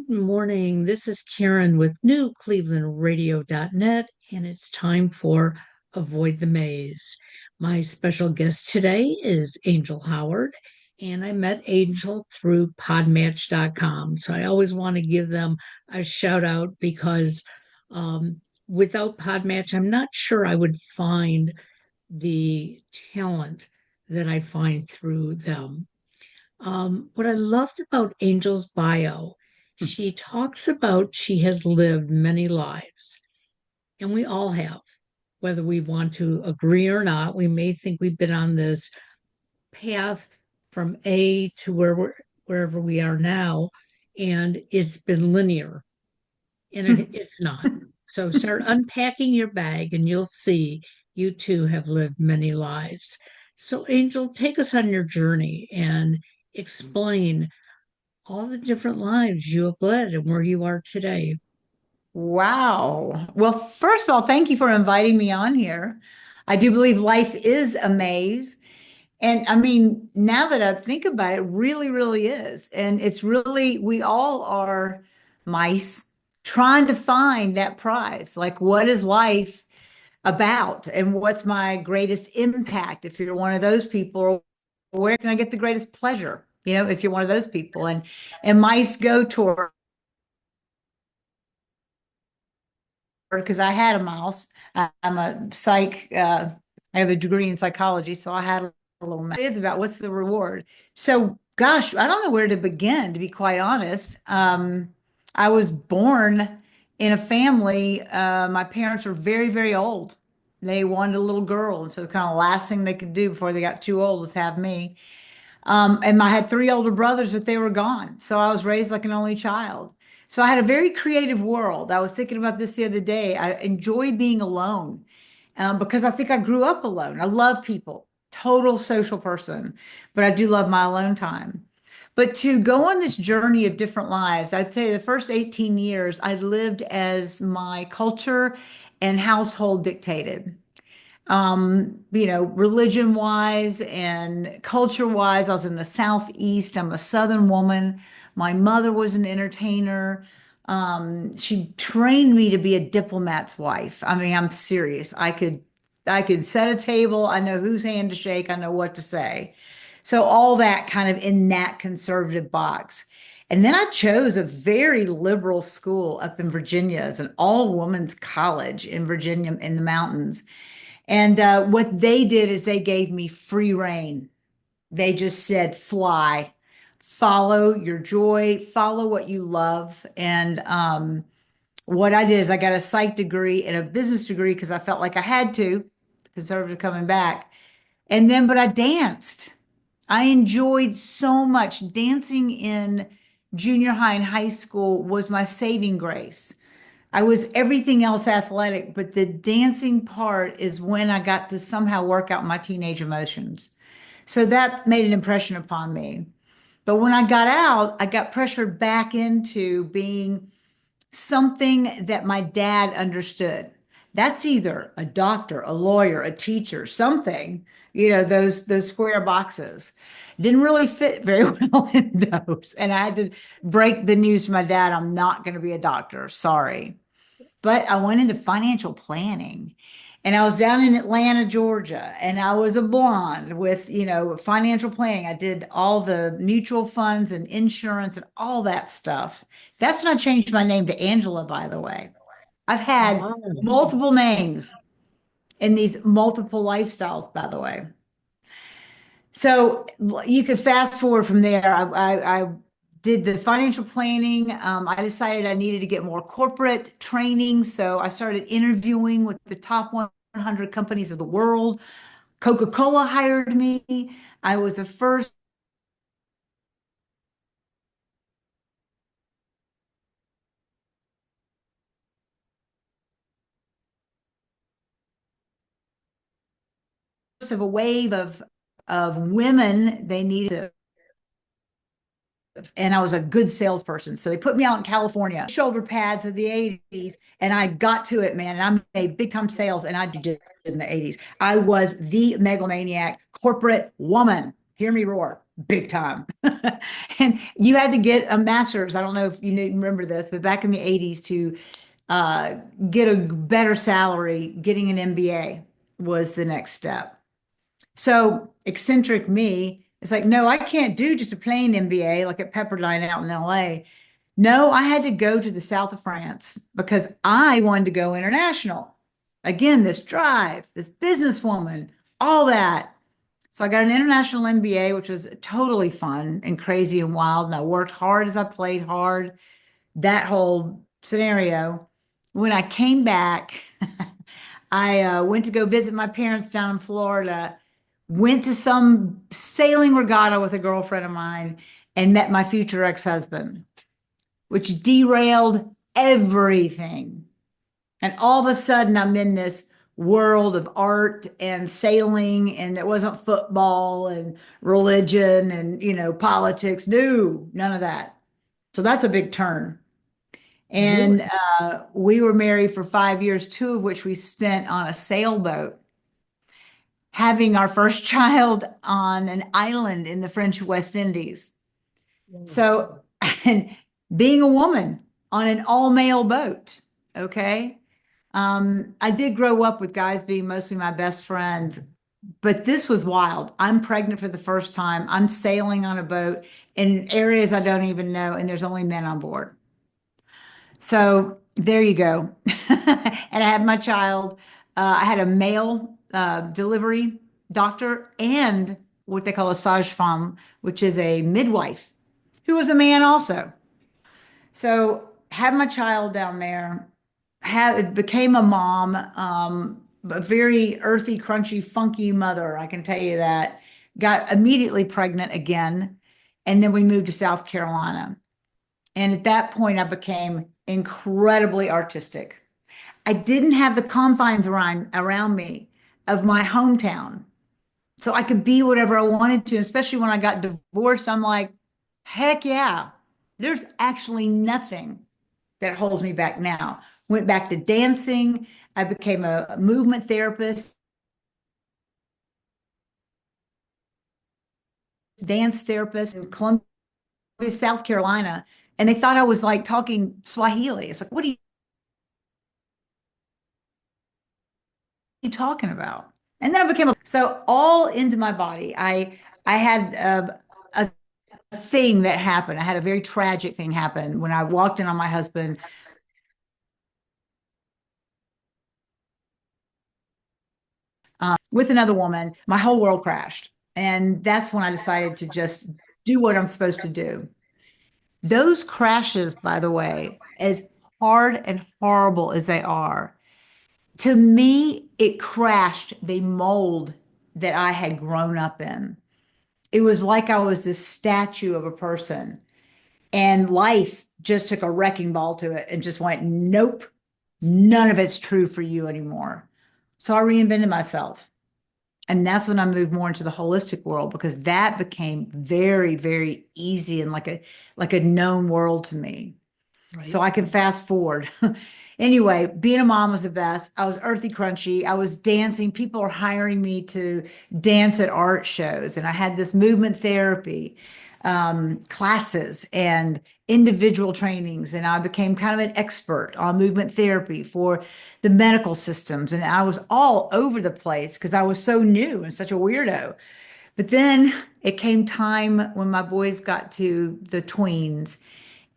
Good morning. This is Karen with newclevelandradio.net, and it's time for Avoid the Maze. My special guest today is Angel Howard, and I met Angel through podmatch.com. So I always want to give them a shout out because without Podmatch, I'm not sure I would find the talent that I find through them. What I loved about Angel's bio, she talks about she has lived many lives, and we all have, whether we want to agree or not. We may think we've been on this path from A to wherever we are now, and it's been linear, and it's not. So start unpacking your bag, and you'll see you too have lived many lives. So, Angel, take us on your journey and explain all the different lives you have led and where you are today. Wow. Well, first of all, thank you for inviting me on here. I do believe life is a maze. And I mean, now that I think about it, really, really is. And it's really, we all are mice trying to find that prize. Like, what is life about? And what's my greatest impact? If you're one of those people, where can I get the greatest pleasure? If you're one of those people. And mice go toward because I had a mouse. I'm a psych, I have a degree in psychology, so I had a little mouse. It is about what's the reward. So, gosh, I don't know where to begin, to be quite honest. I was born in a family, my parents were very, very old. They wanted a little girl, and so the kind of last thing they could do before they got too old was have me. And I had three older brothers, but they were gone. So I was raised like an only child. So I had a very creative world. I was thinking about this the other day. I enjoy being alone because I think I grew up alone. I love people, total social person, but I do love my alone time. But to go on this journey of different lives, I'd say the first 18 years I lived as my culture and household dictated. Religion wise and culture wise, I was in the Southeast. I'm a Southern woman. My mother was an entertainer. She trained me to be a diplomat's wife. I mean, I'm serious. I could set a table. I know whose hand to shake. I know what to say. So all that kind of in that conservative box. And then I chose a very liberal school up in Virginia as an all-women's college in Virginia in the mountains. And what they did is they gave me free rein. They just said, fly, follow your joy, follow what you love. And what I did is I got a psych degree and a business degree because I felt like I had to, conservative coming back. And then, but I danced. I enjoyed so much. Dancing in junior high and high school was my saving grace. I was everything else athletic, but the dancing part is when I got to somehow work out my teenage emotions. So that made an impression upon me. But when I got out, I got pressured back into being something that my dad understood. That's either a doctor, a lawyer, a teacher, something, those square boxes. Didn't really fit very well in those. And I had to break the news to my dad, I'm not going to be a doctor. Sorry. But I went into financial planning and I was down in Atlanta, Georgia, and I was a blonde with, financial planning. I did all the mutual funds and insurance and all that stuff. That's when I changed my name to Angela, by the way. I've had Oh, multiple names in these multiple lifestyles, by the way. So you could fast forward from there. I did the financial planning. I decided I needed to get more corporate training. So I started interviewing with the top 100 companies of the world. Coca-Cola hired me. I was the first of a wave of women they needed. And I was a good salesperson. So they put me out in California, shoulder pads of the 80s, and I got to it, man. And I made big time sales, and I did in the 80s. I was the megalomaniac corporate woman. Hear me roar, big time. and You had to get a master's. I don't know if remember this, but back in the 80s to uh, get a better salary, getting an MBA was the next step. So eccentric me, it's like, no, I can't do just a plain MBA like at Pepperdine out in LA. No, I had to go to the south of France because I wanted to go international. Again, this drive, this businesswoman, all that. So I got an international MBA, which was totally fun and crazy and wild. And I worked hard as I played hard, that whole scenario. When I came back, I went to go visit my parents down in Florida, went to some sailing regatta with a girlfriend of mine, and met my future ex-husband, which derailed everything. And all of a sudden, I'm in this world of art and sailing, and it wasn't football and religion and, politics. No, none of that. So that's a big turn. Really? And we were married for 5 years, two of which we spent on a sailboat, having our first child on an island in the French West Indies. Wow. So, and being a woman on an all male boat, okay? I did grow up with guys being mostly my best friends, but this was wild. I'm pregnant for the first time. I'm sailing on a boat in areas I don't even know, and there's only men on board. So there you go. And I had my child. I had a male delivery doctor and what they call a sage-femme, which is a midwife, who was a man also. So had my child down there, became a mom, a very earthy, crunchy, funky mother, I can tell you that. Got immediately pregnant again, and then we moved to South Carolina. And at that point, I became incredibly artistic. I didn't have the confines around me of my hometown. So I could be whatever I wanted to, especially when I got divorced. I'm like, heck yeah, there's actually nothing that holds me back now. Went back to dancing. I became a movement therapist, dance therapist in Columbia, South Carolina. And they thought I was like talking Swahili. It's like, what are you talking about? And then I became so all into my body. I had a thing that happened. I had a very tragic thing happen when I walked in on my husband with another woman. My whole world crashed, and that's when I decided to just do what I'm supposed to do. Those crashes, by the way, as hard and horrible as they are, to me, it crashed the mold that I had grown up in. It was like I was this statue of a person, and life just took a wrecking ball to it and just went, nope, none of it's true for you anymore. So I reinvented myself. And that's when I moved more into the holistic world because that became very, very easy and like a known world to me. So Right. I can fast forward. Anyway, being a mom was the best. I was earthy crunchy. I was dancing. People are hiring me to dance at art shows. And I had this movement therapy classes and individual trainings. And I became kind of an expert on movement therapy for the medical systems. And I was all over the place because I was so new and such a weirdo. But then it came time when my boys got to the tweens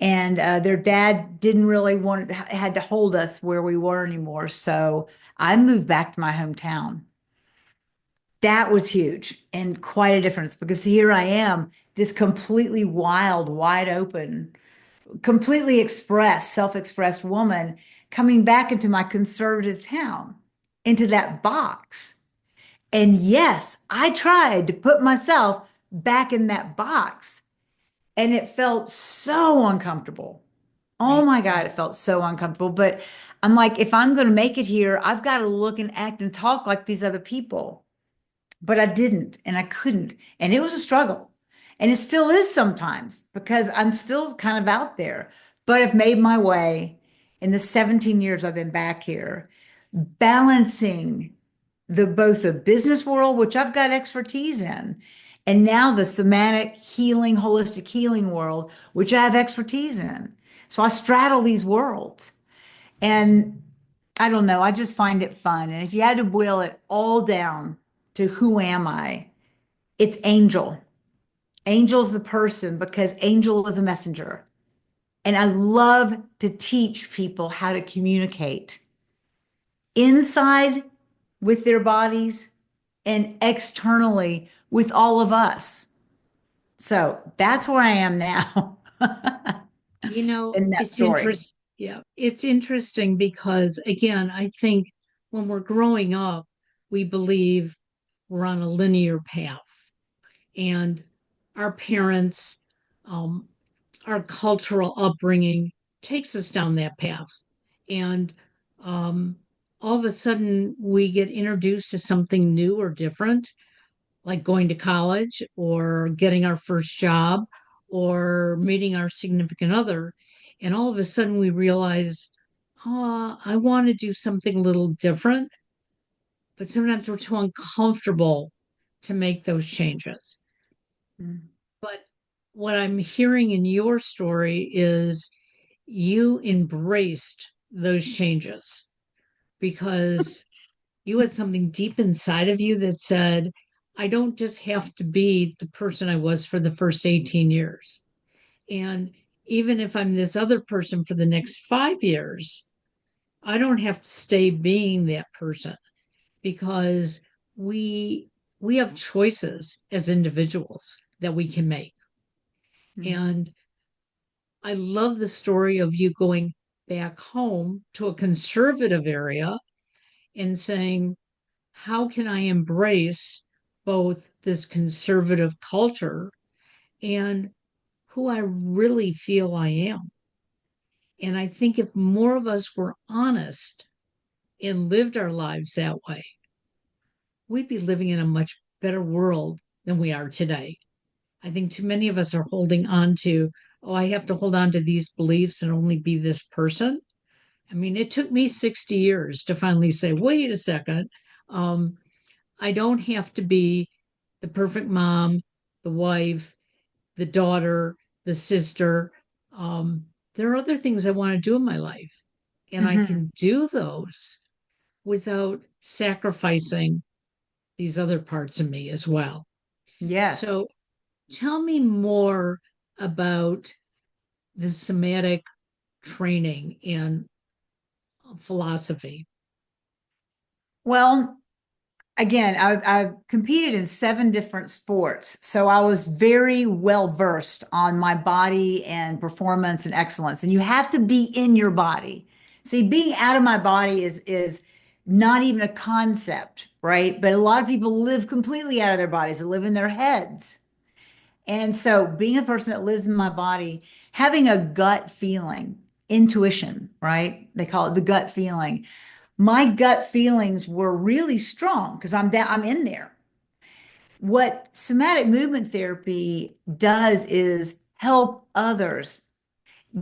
and their dad didn't really want had to hold us where we were anymore. So I moved back to my hometown. That was huge and quite a difference because here I am, this completely wild, wide open, completely expressed, self-expressed woman coming back into my conservative town, into that box. And yes, I tried to put myself back in that box, and it felt so uncomfortable. Oh Right. my God, it felt so uncomfortable. But I'm like, if I'm going to make it here, I've got to look and act and talk like these other people. But I didn't and I couldn't. And it was a struggle. And it still is sometimes because I'm still kind of out there. But I've made my way in the 17 years I've been back here, balancing the both the business world, which I've got expertise in, and now the somatic healing, holistic healing world, which I have expertise in. So I straddle these worlds. And I don't know, I just find it fun. And if you had to boil it all down to who am I, it's Angel. Angel's the person because Angel is a messenger. And I love to teach people how to communicate inside with their bodies and externally with all of us. So that's where I am now in that It's story. interesting. Yeah, it's interesting because, again, I think when we're growing up, we believe we're on a linear path, and our parents, um, our cultural upbringing takes us down that path. And um, all of a sudden, we get introduced to something new or different, like going to college or getting our first job or meeting our significant other. And all of a sudden we realize, oh, I want to do something a little different, but sometimes we're too uncomfortable to make those changes. Mm. But what I'm hearing in your story is you embraced those changes because you had something deep inside of you that said, I don't just have to be the person I was for the first 18 years. And even if I'm this other person for the next 5 years, I don't have to stay being that person because we we have choices as individuals that we can make. Mm. And I love the story of you going back home to a conservative area and saying, how can I embrace both this conservative culture and who I really feel I am? And I think if more of us were honest and lived our lives that way, we'd be living in a much better world than we are today. I think too many of us are holding on to, oh, I have to hold on to these beliefs and only be this person. I mean, it took me 60 years to finally say, wait a second. Um, I don't have to be the perfect mom, the wife, the daughter, the sister. There are other things I want to do in my life, and I Mhm. can do those without sacrificing these other parts of me as well. Yes. So tell me more about the somatic training and philosophy. Well, again, I competed in 7 different sports. So I was very well versed on my body and performance and excellence. And you have to be in your body. See, being out of my body is not even a concept, right? But a lot of people live completely out of their bodies. They live in their heads. And so being a person that lives in my body, having a gut feeling, intuition, right? They call it the gut feeling. My gut feelings were really strong because I'm in there. What somatic movement therapy does is help others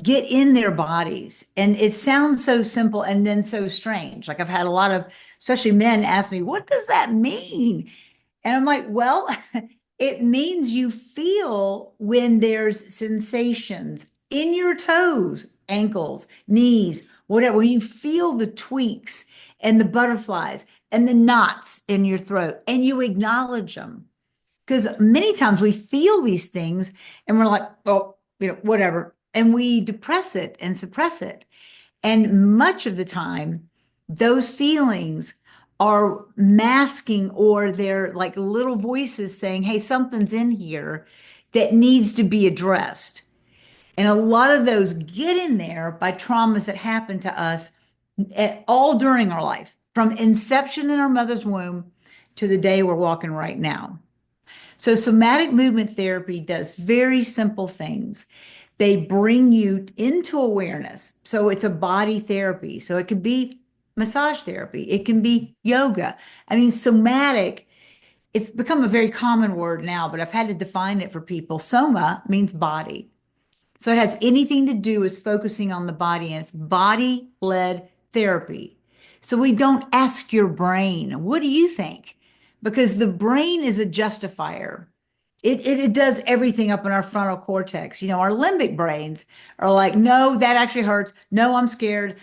get in their bodies. And it sounds so simple and then so strange. Like I've had a lot of, especially men, ask me, what does that mean? And I'm like, well, it means you feel when there's sensations in your toes, ankles, knees, whatever. When you feel the tweaks and the butterflies and the knots in your throat and you acknowledge them. Because many times we feel these things and we're like, oh, whatever. And we depress it and suppress it. And much of the time, those feelings are masking or they're like little voices saying, hey, something's in here that needs to be addressed. And a lot of those get in there by traumas that happen to us all during our life, from inception in our mother's womb to the day we're walking right now. So, somatic movement therapy does very simple things. They bring you into awareness. So, it's a body therapy. So, it could be massage therapy, it can be yoga. I mean, somatic, it's become a very common word now, but I've had to define it for people. Soma means body. So, it has anything to do with focusing on the body, and it's body led therapy. So, we don't ask your brain, what do you think? Because the brain is a justifier. It does everything up in our frontal cortex. Our limbic brains are like, no, that actually hurts. No, I'm scared.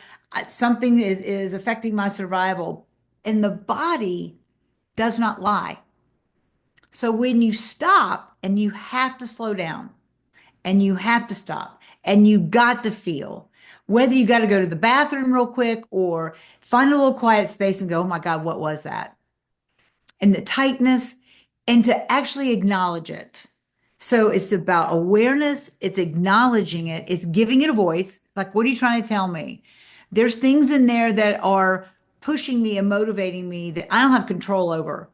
Something is affecting my survival. And the body does not lie. So when you stop and you have to slow down and you have to stop and you got to feel, whether you got to go to the bathroom real quick or find a little quiet space and go, oh my God, what was that? And the tightness, and to actually acknowledge it. So it's about awareness, it's acknowledging it, it's giving it a voice. Like, what are you trying to tell me? There's things in there that are pushing me and motivating me that I don't have control over.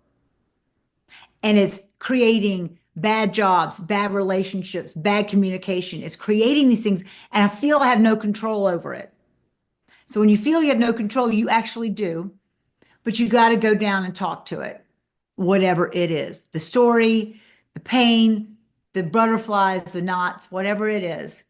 And it's creating bad jobs, bad relationships, bad communication. It's creating these things, and I feel I have no control over it. So when you feel you have no control, you actually do, but you got to go down and talk to it, whatever it is, the story, the pain, the butterflies, the knots, whatever it is,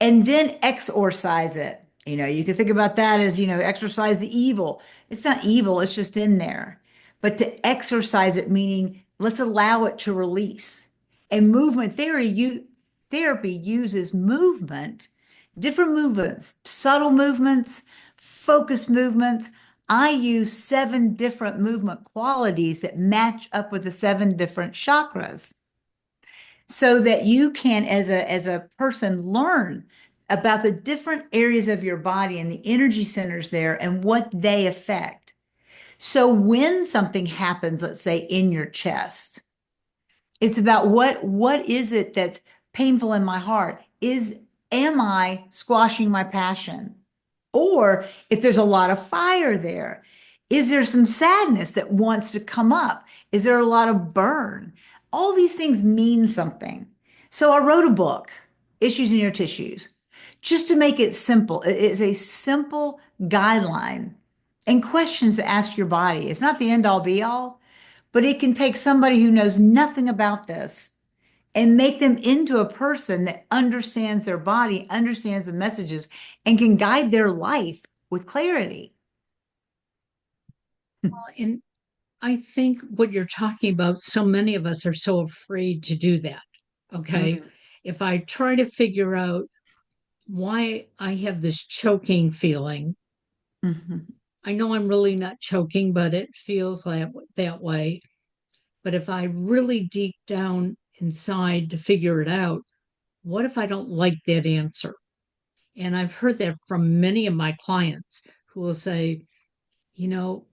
and then exorcise it. You can think about that as, exorcise the evil. It's not evil, it's just in there. But to exorcise it, meaning let's allow it to release. And movement therapy uses movement, different movements, subtle movements, focused movements. I use 7 different movement qualities that match up with the 7 different chakras so that you can, as a person, learn about the different areas of your body and the energy centers there and what they affect. So when something happens, let's say in your chest, it's about what is it that's painful in my heart? Am I squashing my passion? Or if there's a lot of fire there, is there some sadness that wants to come up? Is there a lot of burn? All these things mean something. So I wrote a book, Issues in Your Tissues, just to make it simple. It is a simple guideline and questions to ask your body. It's not the end all be all, but it can take somebody who knows nothing about this and make them into a person that understands their body, understands the messages, and can guide their life with clarity. And I think what you're talking about, so many of us are so afraid to do that. Okay. Mhm. If I try to figure out why I have this choking feeling, Mhm. I know I'm really not choking, but it feels like that way. But if I really deep down inside to figure it out, what if I don't like that answer? And I've heard that from many of my clients who will say, you know,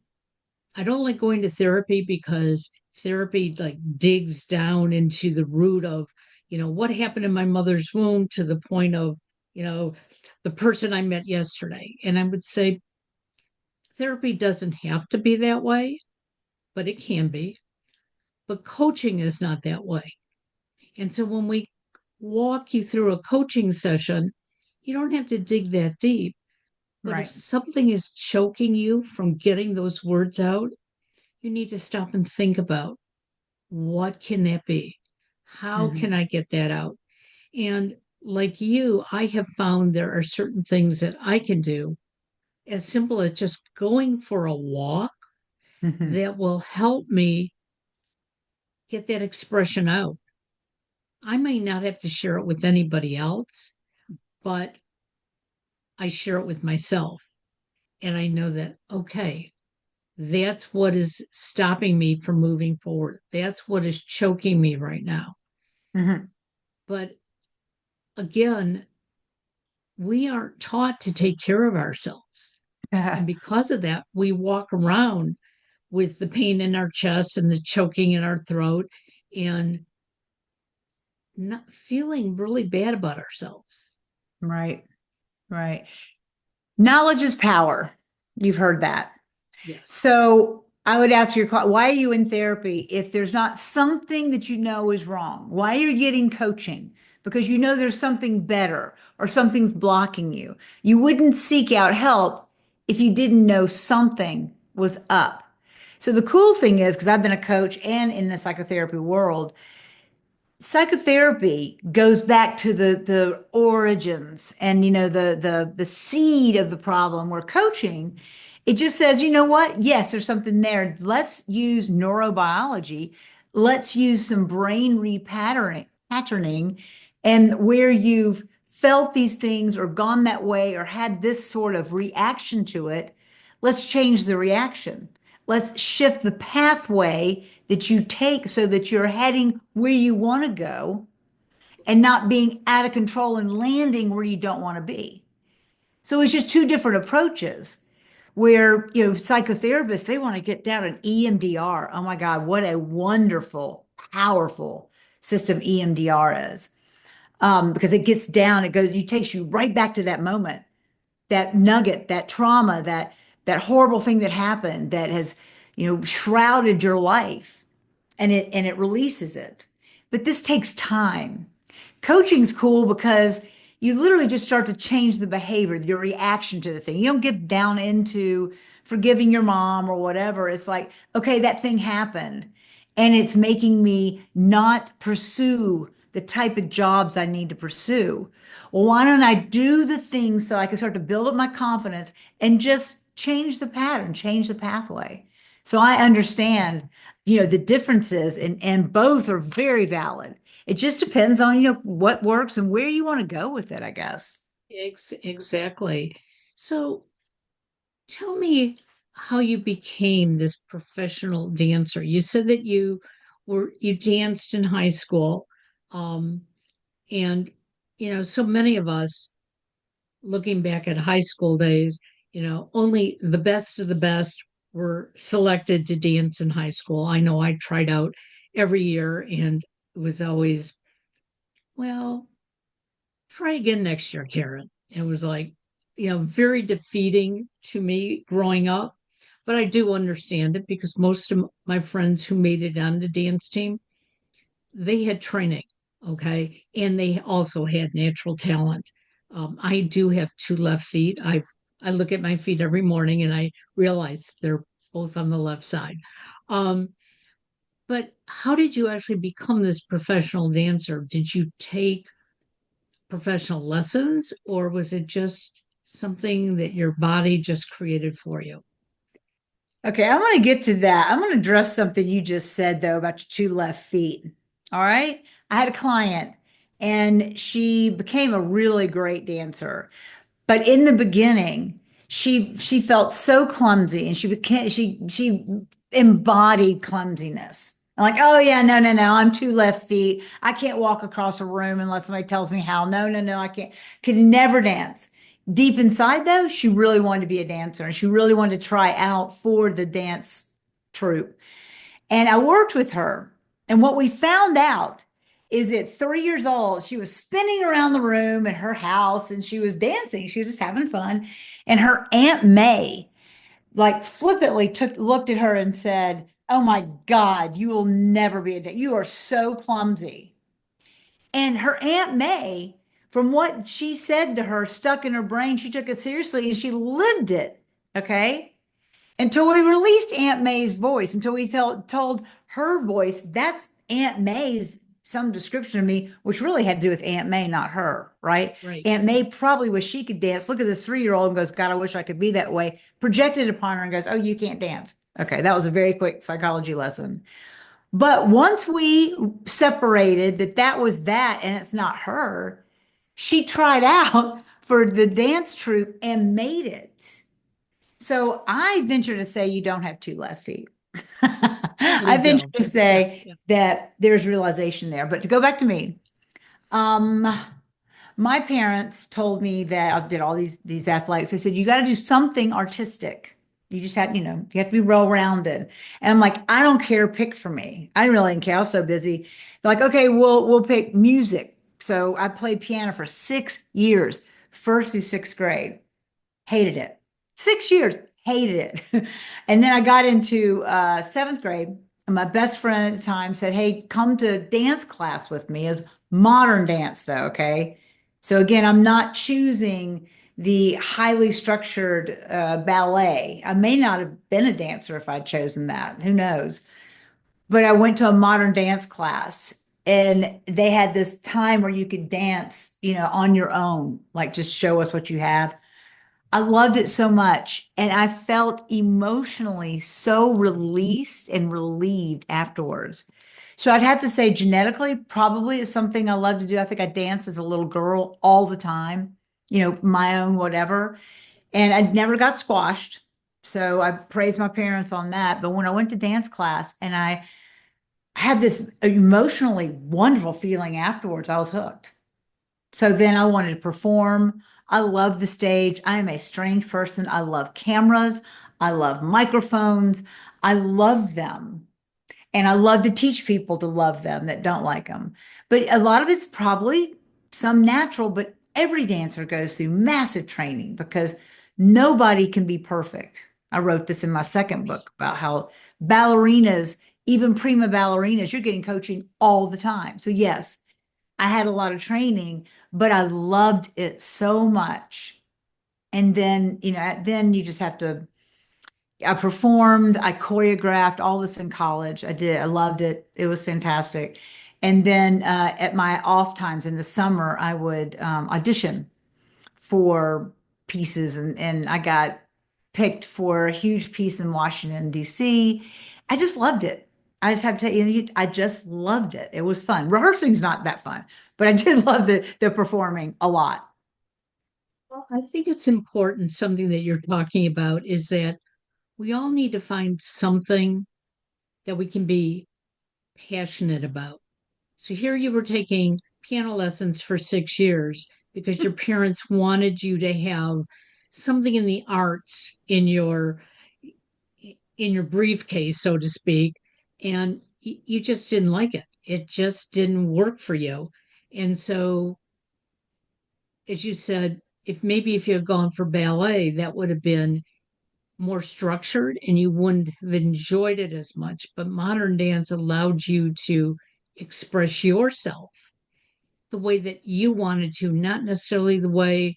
I don't like going to therapy because therapy like digs down into the root of, what happened in my mother's womb to the point of, you know, the person I met yesterday. And I would say therapy doesn't have to be that way, but it can be. But coaching is not that way. And so when we walk you through a coaching session, you don't have to dig that deep. But if Right. something is choking you from getting those words out, you need to stop and think about what can that be? How Mhm. can I get that out? And like you, I have found there are certain things that I can do as simple as just going for a walk Mhm. that will help me get that expression out. I may not have to share it with anybody else, but I share it with myself. And I know that, okay, that's what is stopping me from moving forward. That's what is choking me right now. Mhm. But again, we aren't taught to take care of ourselves. And because of that, we walk around with the pain in our chest and the choking in our throat and not feeling really bad about ourselves. Right. Right. Knowledge is power. You've heard that. Yes. So I would ask your client, why are you in therapy if there's not something that you know is wrong? Why are you getting coaching? Because you know there's something better or something's blocking you. You wouldn't seek out help if you didn't know something was up. So the cool thing is, because I've been a coach and in the psychotherapy world, psychotherapy goes back to the origins and the seed of the problem. Where coaching, it just says, you know what, yes, there's something there, let's use neurobiology, let's use some brain repatterning, and where you've felt these things or gone that way or had this sort of reaction to it, let's change the reaction. Let's shift the pathway that you take so that you're heading where you want to go and not being out of control and landing where you don't want to be. So it's just two different approaches where, psychotherapists, they want to get down an EMDR. Oh my God, what a wonderful, powerful system EMDR is. Because it gets down, it takes you right back to that moment, that nugget, that trauma, that horrible thing that happened that has, shrouded your life, and it releases it. But this takes time. Coaching's cool because you literally just start to change the behavior, your reaction to the thing. You don't get down into forgiving your mom or whatever. It's like, okay, that thing happened and it's making me not pursue the type of jobs I need to pursue. Well, why don't I do the things so I can start to build up my confidence and just change the pattern, change the pathway? So I understand, the differences, and both are very valid. It just depends on, what works and where you want to go with it, I guess. Exactly. So tell me how you became this professional dancer. You said that you danced in high school. Um, and so many of us looking back at high school days, only the best of the best were selected to dance in high school. I know I tried out every year and it was always, well, try again next year, Karen. It was like, very defeating to me growing up. But I do understand it because most of my friends who made it on the dance team, they had training, okay, and they also had natural talent. I do have two left feet. I look at my feet every morning and I realize they're both on the left side. Um, but how did you actually become this professional dancer? Did you take professional lessons, or was it just something that your body just created for you? Okay, I'm going to get to that. I'm going to address something you just said, though, about your two left feet. All right. I had a client and she became a really great dancer. But in the beginning, she felt so clumsy and she embodied clumsiness. I'm like, oh yeah, no, no, no, I'm two left feet. I can't walk across a room unless somebody tells me how. No, no, no, I can't. Could never dance. Deep inside though, she really wanted to be a dancer and she really wanted to try out for the dance troupe. And I worked with her. And what we found out is at 3 years old, she was spinning around the room in her house and she was dancing. She was just having fun. And her Aunt May, like flippantly looked at her and said, "Oh my God, you will never be a dancer. You are so clumsy." And her Aunt May, from what she said to her, stuck in her brain. She took it seriously and she lived it. Okay. Until we released Aunt May's voice, until we told her voice, that's Aunt May's some description of me, which really had to do with Aunt May, not her, right? Right. Aunt May probably wish she could dance. Look at this 3-year-old and goes, God, I wish I could be that way. Projected upon her and goes, oh, you can't dance. Okay, that was a very quick psychology lesson. But once we separated that was that and it's not her, she tried out for the dance troupe and made it. So I venture to say you don't have two left feet. Really I venture do. to Yeah. say Yeah. that there's realization there. But to go back to me, um, my parents told me that I did all these athletics. They said you got to do something artistic. You just have, you have to be well-rounded. And I'm like, I don't care, pick for me. I really didn't care. I was so busy. They're like, okay, we'll pick music. So I played piano for 6 years, first through sixth grade. Hated it. 6 years, hated it. And then I got into seventh grade. And my best friend at the time said, hey, come to dance class with me. As modern dance, though, okay? So again, I'm not choosing the highly structured ballet. I may not have been a dancer if I'd chosen that. Who knows? But I went to a modern dance class and they had this time where you could dance, on your own, like just show us what you have. I loved it so much. And I felt emotionally so released and relieved afterwards So I'd have to say genetically, probably is something I love to do. I think I danced as a little girl all the time, my own whatever. And I never got squashed. So I praise my parents on that. But when I went to dance class and I had this emotionally wonderful feeling afterwards, I was hooked. So then I wanted to perform. I love the stage. I am a strange person. I love cameras. I love microphones. I love them. And I love to teach people to love them that don't like them. But a lot of it's probably some natural, but every dancer goes through massive training because nobody can be perfect. I wrote this in my second book about how ballerinas, even prima ballerinas, you're getting coaching all the time. So, yes, I had a lot of training, but I loved it so much. And then, then you just have to I performed, I choreographed all this in college. I did. I loved it. It was fantastic. And then at my off times in the summer, I would audition for pieces, and I got picked for a huge piece in Washington, D.C. I just loved it. I just have to tell you, I just loved it. It was fun. Rehearsing's not that fun, but I did love the performing a lot. Well, I think it's important, something that you're talking about is that we all need to find something that we can be passionate about. So here you were taking piano lessons for 6 years because your parents wanted you to have something in the arts in your briefcase, so to speak, and you just didn't like it. It just didn't work for you. And so, as you said, if you had gone for ballet, that would have been more structured and you wouldn't have enjoyed it as much. But modern dance allowed you to express yourself the way that you wanted to, not necessarily the way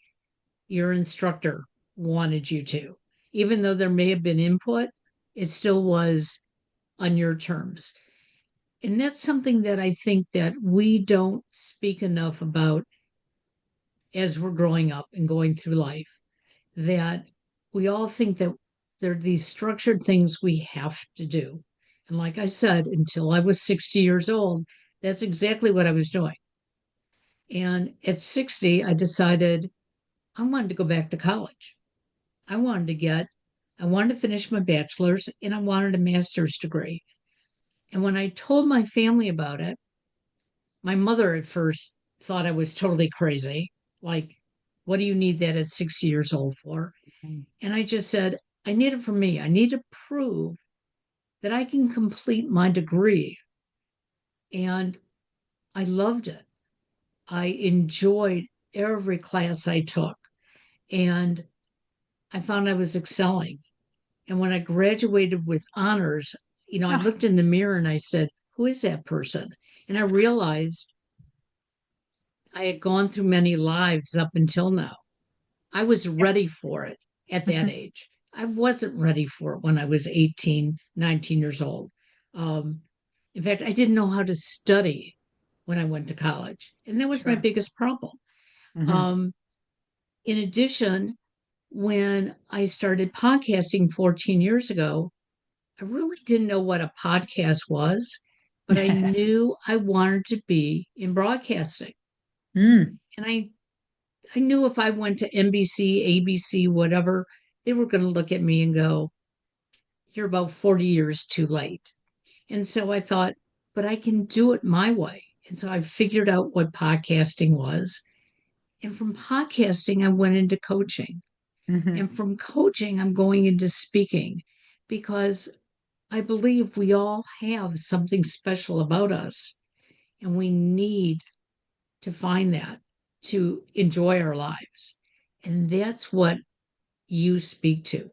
your instructor wanted you to. Even though there may have been input, it still was on your terms. And that's something that I think that we don't speak enough about as we're growing up and going through life, that we all think that there are these structured things we have to do. And like I said, until I was 60 years old, that's exactly what I was doing. And at 60, I decided I wanted to go back to college. I wanted to finish my bachelor's and I wanted a master's degree. And when I told my family about it, my mother at first thought I was totally crazy. Like, what do you need that at 60 years old for? And I just said, I need it for me. I need to prove that I can complete my degree. And I loved it. I enjoyed every class I took. And I found I was excelling. And when I graduated with honors, I Oh, looked in the mirror and I said, who is that person? And I that's realized I had gone through many lives up until now. I was great. ready for it at that age. I wasn't ready for it when I was 18, 19 years old. Um, in fact, I didn't know how to study when I went to college. And that was my Sure. biggest problem. Hmm. Um, in addition, when I started podcasting 14 years ago, I really didn't know what a podcast was, but I knew I wanted to be in broadcasting. Mm. And I knew if I went to NBC, ABC, whatever, they were going to look at me and go, you're about 40 years too late. And so I thought, but I can do it my way. And so I figured out what podcasting was. And from podcasting, I went into coaching. Hmm. And from coaching, I'm going into speaking because I believe we all have something special about us. And we need to find that to enjoy our lives. And that's what you speak to.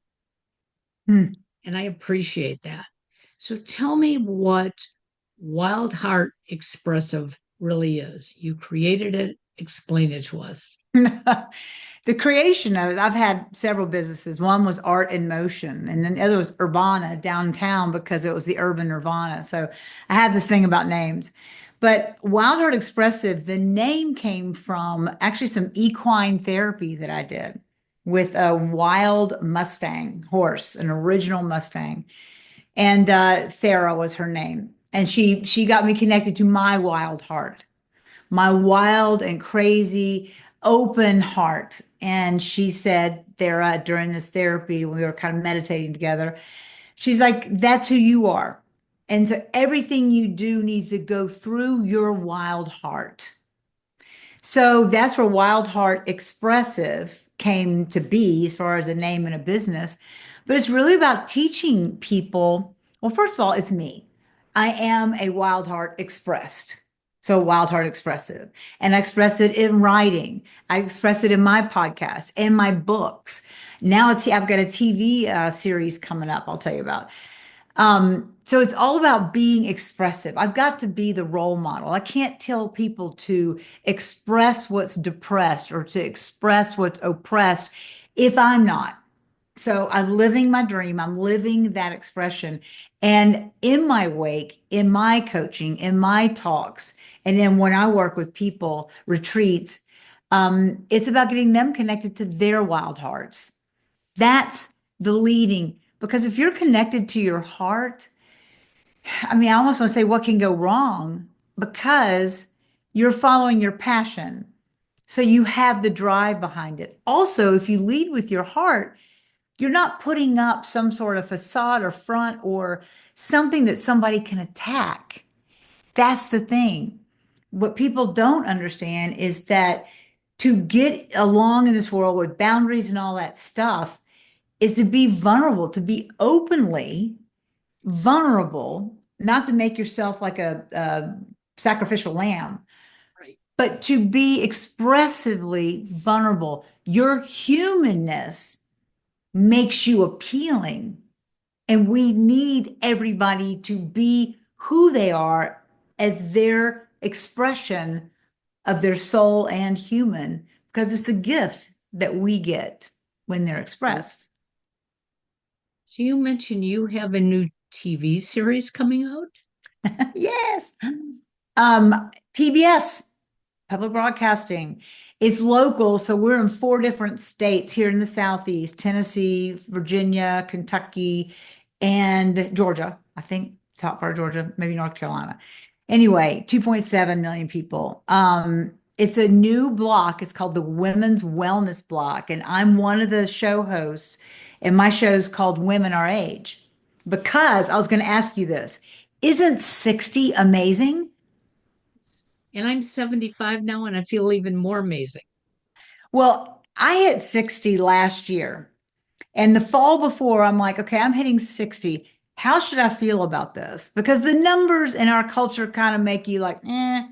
Hmm. And I appreciate that. So tell me what Wildheart Expressive really is. You created it, explain it to us. The creation of it, I've had several businesses. One was Art in Motion, and then the other was Urbana downtown because it was the urban Nirvana. So I have this thing about names. But Wild Heart Expressive, the name came from actually some equine therapy that I did with a wild Mustang horse, an original Mustang. And Thera was her name. And she got me connected to my wild heart, my wild and crazy open heart. And she said there during this therapy, when we were kind of meditating together, she's like, that's who you are. And so everything you do needs to go through your wild heart. So that's where Wildheart Expressive came to be as far as a name and a business. But it's really about teaching people. Well, first of all, it's me. I am a wild heart expressed. So wild heart expressive. And I express it in writing. I express it in my podcast and my books. Now I've got a TV series coming up, I'll tell you about. So it's all about being expressive. I've got to be the role model. I can't tell people to express what's depressed or to express what's oppressed if I'm not. So I'm living my dream. I'm living that expression. And in my wake, in my coaching, in my talks, and then when I work with people, retreats, it's about getting them connected to their wild hearts. That's the leading. Because if you're connected to your heart, I mean, I almost want to say what can go wrong because you're following your passion. So you have the drive behind it. Also, if you lead with your heart, you're not putting up some sort of facade or front or something that somebody can attack. That's the thing. What people don't understand is that to get along in this world with boundaries and all that stuff is to be vulnerable, to be openly vulnerable, not to make yourself like a sacrificial lamb, Right. but to be expressively vulnerable. Your humanness makes you appealing. And we need everybody to be who they are as their expression of their soul and human, because it's the gift that we get when they're expressed. So you mentioned you have a new TV series coming out. Yes. PBS, public broadcasting. It's local, so we're in 4 different states here in the Southeast: Tennessee, Virginia, Kentucky, and Georgia. I think top part of Georgia, maybe North Carolina. Anyway, 2.7 million people. It's a new block. It's called the Women's Wellness Block, and I'm one of the show hosts, and my show is called Women Our Age. Because I was going to ask you this, isn't 60 amazing? And I'm 75 now, and I feel even more amazing. Well, I hit 60 last year. And the fall before, I'm like, okay, I'm hitting 60. How should I feel about this? Because the numbers in our culture kind of make you like, eh.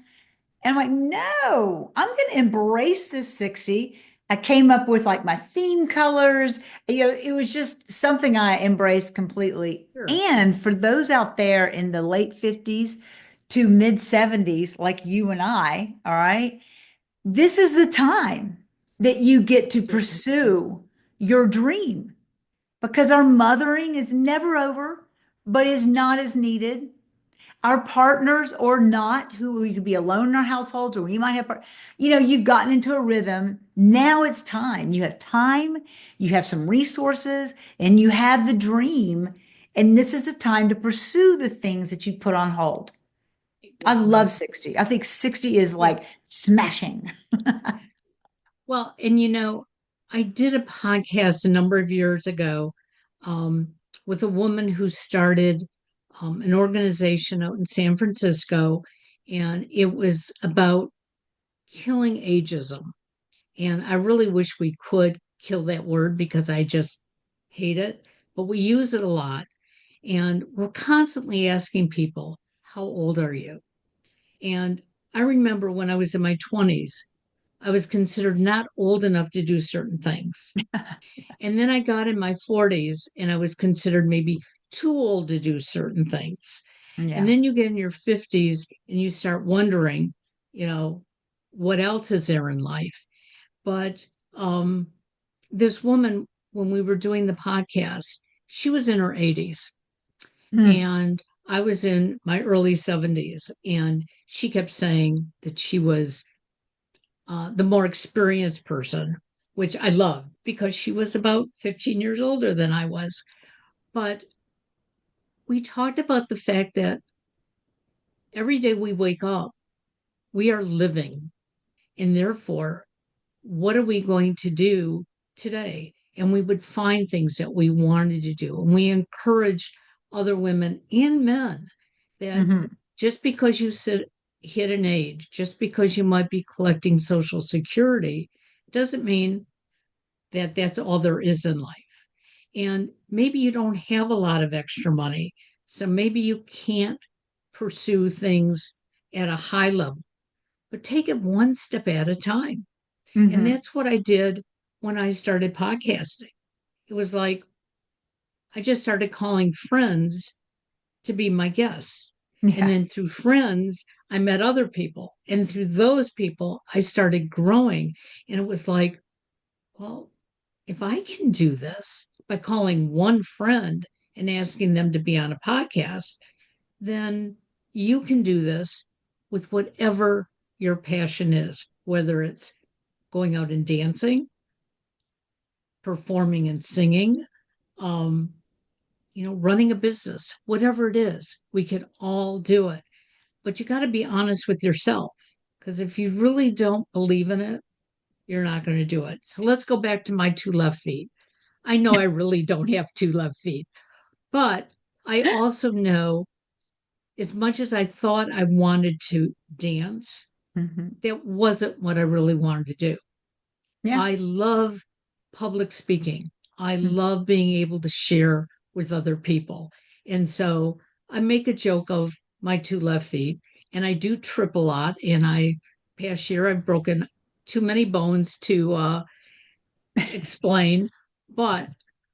And I'm like, no, I'm going to embrace this 60. I came up with like my theme colors. It was just something I embraced completely. Sure. And for those out there in the late 50s to mid 70s, like you and I, all right, this is the time that you get to Absolutely. pursue your dream because our mothering is never over, but is not as needed. Our partners or not, who we could be alone in our households, or we might have, you've gotten into a rhythm. Now it's time. You have time, you have some resources, and you have the dream. And this is the time to pursue the things that you put on hold. I love Right. 60. I think 60 is Yeah. like smashing. Well, and I did a podcast a number of years ago with a woman who started an organization out in San Francisco, and it was about killing ageism. And I really wish we could kill that word because I just hate it, but we use it a lot. And we're constantly asking people, how old are you? And I remember when I was in my 20s, I was considered not old enough to do certain things. And then I got in my 40s and I was considered maybe too old to do certain things. And Yeah. then you get in your 50s and you start wondering, you know, what else is there in life? But this woman, when we were doing the podcast, she was in her 80s Mm. and I was in my early 70s. And she kept saying that she was the more experienced person, which I love because she was about 15 years older than I was. But we talked about the fact that Every day we wake up, we are living. And therefore, what are we going to do today? And we would find things that we wanted to do. And we encourage other women and men that Hmm. just because hit an age, just because you might be collecting Social Security, doesn't mean that that's all there is in life. And maybe you don't have a lot of extra money. So maybe you can't pursue things at a high level, but take it one step at a time. And Hmm. that's what I did when I started podcasting. It was like I just started calling friends to be my guests. And Yeah. then through friends, I met other people. And through those people, I started growing. And it was like, well, if I can do this by calling one friend and asking them to be on a podcast, then you can do this with whatever your passion is, whether it's going out and dancing, performing and singing, um, running a business, whatever it is, we can all do it. But you got to be honest with yourself because if you really don't believe in it, you're not going to do it. So let's go back to my two left feet. I know I really don't have two left feet, but I also know as much as I thought I wanted to dance, Hmm. that wasn't what I really wanted to do. Yeah. I love public speaking. I love being able to share with other people. And so I make a joke of my two left feet, and I do trip a lot. And past year, I've broken too many bones to explain, but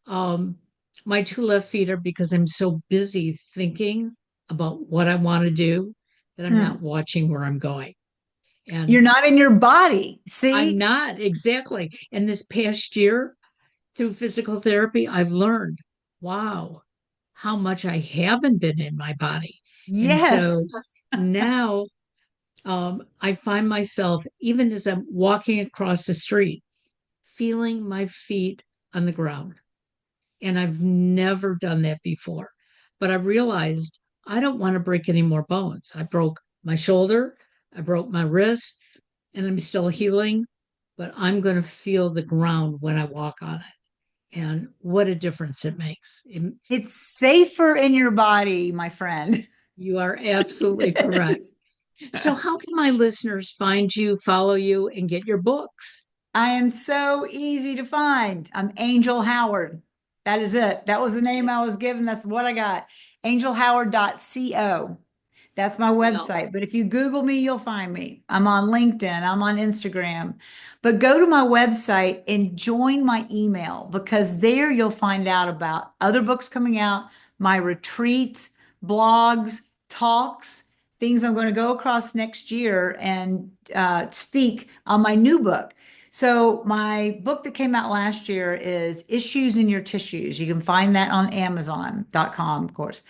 um, my two left feet are because I'm so busy thinking about what I want to do that I'm not Mm. watching where I'm going. You're And not in your body. I'm See? not exactly. And this past year, through physical therapy, I've learned, wow, how much I haven't been in my body. And so Yes. now I find myself, even as I'm walking across the street, feeling my feet on the ground. And I've never done that before. But I realized I don't want to break any more bones. I broke my shoulder, I broke my wrist, and I'm still healing, but I'm going to feel the ground when I walk on it. And what a difference it makes. It's safer in your body, my friend. You are absolutely correct. So, how can my listeners find you, follow you, and get your books? I am so easy to find. I'm Angel Howard. That is it. That was the name I was given. That's what I got. Angelhoward.co. That's my Well, website. But if you Google me, you'll find me. I'm on LinkedIn, I'm on Instagram. But go to my website and join my email because there you'll find out about other books coming out, my retreats, blogs, talks, things I'm going to go across next year and speak on my new book. So, my book that came out last year is Issues in Your Tissues. You can find that on Amazon.com, of course.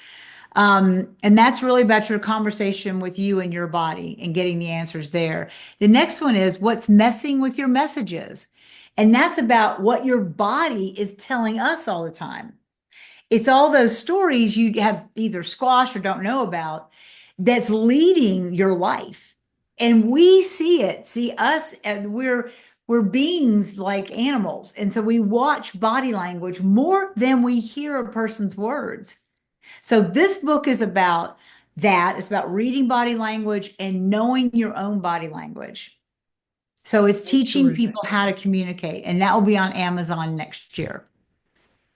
And that's really about your conversation with you and your body and getting the answers there. The next one is what's messing with your messages. And that's about what your body is telling us all the time. It's all those stories you have either squashed or don't know about that's leading your life. And we see it, see us, and we're beings like animals. And so we watch body language more than we hear a person's words. So this book is about that. It's about reading body language and knowing your own body language. So it's that's teaching terrific. people how to communicate, and that will be on Amazon next year.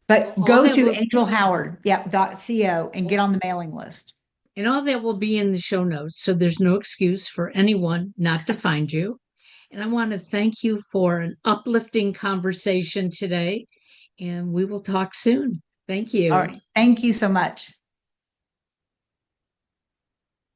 Well, But all go that to will, Angelhoward, yep, .co and get on the mailing list. and all that will be in the show notes. So there's no excuse for anyone not to find you. And I want to thank you for an uplifting conversation today. And we will talk soon. Thank All you. right. Thank you so much.